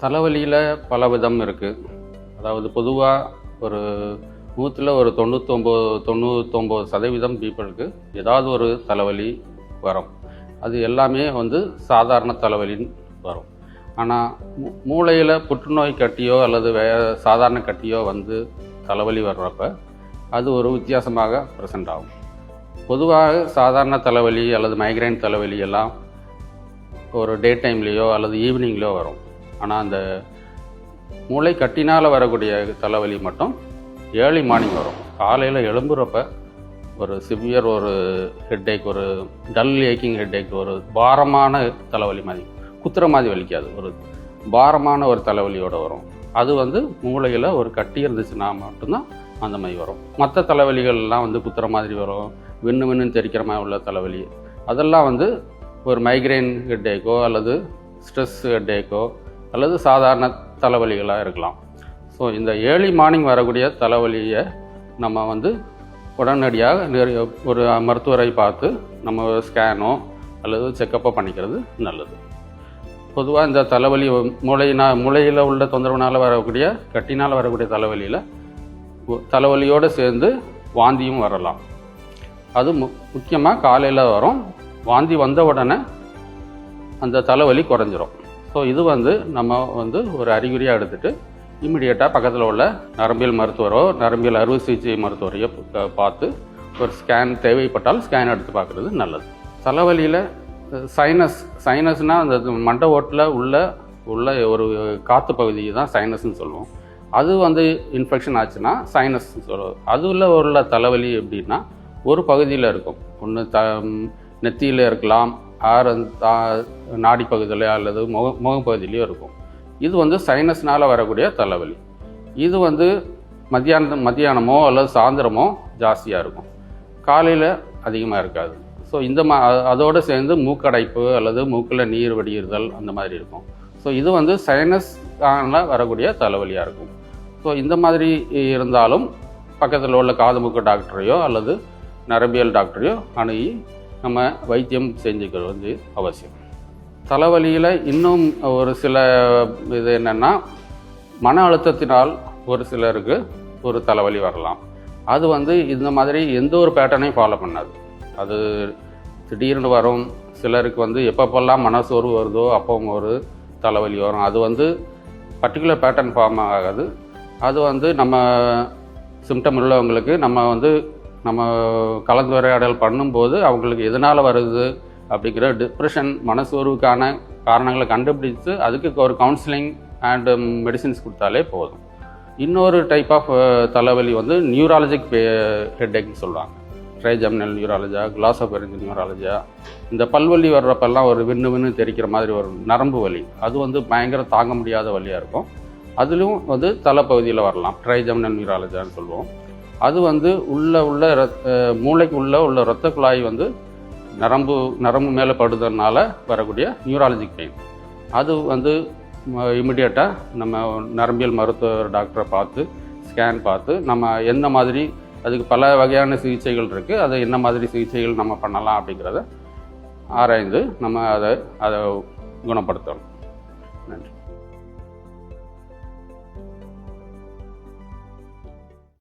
தலைவலியில் பல விதம் இருக்குது. அதாவது பொதுவாக ஒரு 100ல் ஒரு 99% பீப்புளுக்கு ஏதாவது ஒரு தலைவலி வரும். அது எல்லாமே சாதாரண தலைவலின்னு வரும். ஆனால் மூளையில் புற்றுநோய் கட்டியோ அல்லது சாதாரண கட்டியோ தலைவலி வர்றப்ப அது ஒரு வித்தியாசமாக ப்ரெசென்ட் ஆகும். பொதுவாக சாதாரண தலைவலி அல்லது மைக்ரைன் தலைவலி எல்லாம் ஒரு டே டைம்லேயோ அல்லது ஈவினிங்லேயோ வரும். ஆனால் அந்த மூளை கட்டினால் வரக்கூடிய தலைவலி மட்டும் ஏர்லி மார்னிங் வரும். காலையில் எழும்புறப்ப ஒரு சிவியர் ஒரு ஹெட்டேக், ஒரு டல் ஏக்கிங் ஹெட்டேக், ஒரு பாரமான தலைவலி மாதிரி, குத்துற மாதிரி வலிக்காது, ஒரு பாரமான ஒரு தலைவலியோடு வரும். அது மூளையில் ஒரு கட்டி இருந்துச்சுன்னா மட்டும்தான் அந்த மாதிரி வரும். மற்ற தலைவலிகள்லாம் குத்துற மாதிரி வரும், விண்ணுன்னு தெரிக்கிற மாதிரி உள்ள தலைவலி, அதெல்லாம் ஒரு மைக்ரைன் ஹெட்டேக்கோ அல்லது ஸ்ட்ரெஸ் ஹெட்டேக்கோ அல்லது சாதாரண தலைவலிகளாக இருக்கலாம். ஸோ இந்த ஏர்லி மார்னிங் வரக்கூடிய தலைவலியை நம்ம உடனடியாக ஒரு மருத்துவரை பார்த்து நம்ம ஸ்கேனோ அல்லது செக்கப்போ பண்ணிக்கிறது நல்லது. பொதுவாக இந்த தலைவலி மூளையில் உள்ள தொந்தரவுனால் வரக்கூடிய கட்டினால் வரக்கூடிய தலைவலியோடு சேர்ந்து வாந்தியும் வரலாம். அது முக்கியமாக காலையில் வரும். வாந்தி வந்த உடனே அந்த தலைவலி குறைஞ்சிரும். ஸோ இது நம்ம ஒரு அறிகுறியாக எடுத்துகிட்டு இம்மிடியேட்டாக பக்கத்தில் உள்ள நரம்பியல் மருத்துவரோ நரம்பியல் அறுவை சிகிச்சை மருத்துவரையோ பார்த்து ஒரு ஸ்கேன் தேவைப்பட்டால் ஸ்கேன் எடுத்து பார்க்குறது நல்லது. தலைவலியில் சைனஸ்னால் அந்த மண்டை ஓட்டில் உள்ள ஒரு காற்று பகுதி தான் சைனஸ்ன்னு சொல்லுவோம். அது இன்ஃபெக்ஷன் ஆச்சுன்னா சைனஸ் சொல்லுவோம். அதில் உள்ள தலைவலி எப்படின்னா ஒரு பகுதியில் இருக்கும். ஒன்று நெத்தியில் இருக்கலாம், நாடி பகுதியிலே அல்லது முகப்பகுதியிலையும் இருக்கும். இது சைனஸ்னால் வரக்கூடிய தலைவலி. இது மத்தியானமோ அல்லது சாயந்தரமோ ஜாஸ்தியாக இருக்கும், காலையில் அதிகமாக இருக்காது. ஸோ அதோடு சேர்ந்து மூக்கடைப்பு அல்லது மூக்கில் நீர் வடிகிறதல் அந்த மாதிரி இருக்கும். ஸோ இது சைனஸ்னால் வரக்கூடிய தலைவலியாக இருக்கும். ஸோ இந்த மாதிரி இருந்தாலும் பக்கத்தில் உள்ள காது மூக்கு டாக்டரையோ அல்லது நரம்பியல் டாக்டரையோ அணுகி நம்ம வைத்தியம் செஞ்சுக்கிறது அவசியம். தலைவலியில் இன்னும் ஒரு சில இது என்னென்னா, மன அழுத்தத்தினால் ஒரு சிலருக்கு ஒரு தலைவலி வரலாம். அது இந்த மாதிரி எந்த ஒரு பேட்டர்னையும் ஃபாலோ பண்ணாது. அது திடீர்னு வரும். சிலருக்கு எப்பப்பெல்லாம் மனசோர்வு வருதோ அப்போ ஒரு தலைவலி வரும். அது பர்டிகுலர் பேட்டர்ன் ஃபார்ம் ஆகாது. அது நம்ம சிம்டம் உள்ளவங்களுக்கு நம்ம கலந்துரையாடல் பண்ணும்போது அவங்களுக்கு எதனால் வருது அப்படிங்கிற டிப்ரெஷன் மனசோர்வுக்கான காரணங்களை கண்டுபிடித்து அதுக்கு ஒரு கவுன்சிலிங் அண்ட் மெடிசின்ஸ் கொடுத்தாலே போதும். இன்னொரு டைப் ஆஃப் தலைவலி நியூராலஜிக் ஹெட்டேக்னு சொல்லுவாங்க. Trigeminal neuralgia, glossopharyngeal neuralgia. இந்த பல்வலி வர்றப்பெல்லாம் ஒரு விண்ணு தெரிக்கிற மாதிரி ஒரு நரம்பு வலி, அது பயங்கர தாங்க முடியாத வலியாக இருக்கும். அதுலேயும் தலைப்பகுதியில் வரலாம், ட்ரைஜெமினல் நியூராலஜியான்னு சொல்லுவோம். அது உள்ள மூளைக்கு உள்ள இரத்த குழாய் நரம்பு மேலே படுறதுனால வரக்கூடிய நியூராலஜிக் பெயின். அது இமிடியேட்டாக நம்ம நரம்பியல் மருத்துவர் டாக்டரை பார்த்து ஸ்கேன் பார்த்து நம்ம என்ன மாதிரி, அதுக்கு பல வகையான சிகிச்சைகள் இருக்குது, அதை என்ன மாதிரி சிகிச்சைகள் நம்ம பண்ணலாம் அப்படிங்கிறத ஆராய்ந்து நம்ம அதை குணப்படுத்தணும். நன்றி.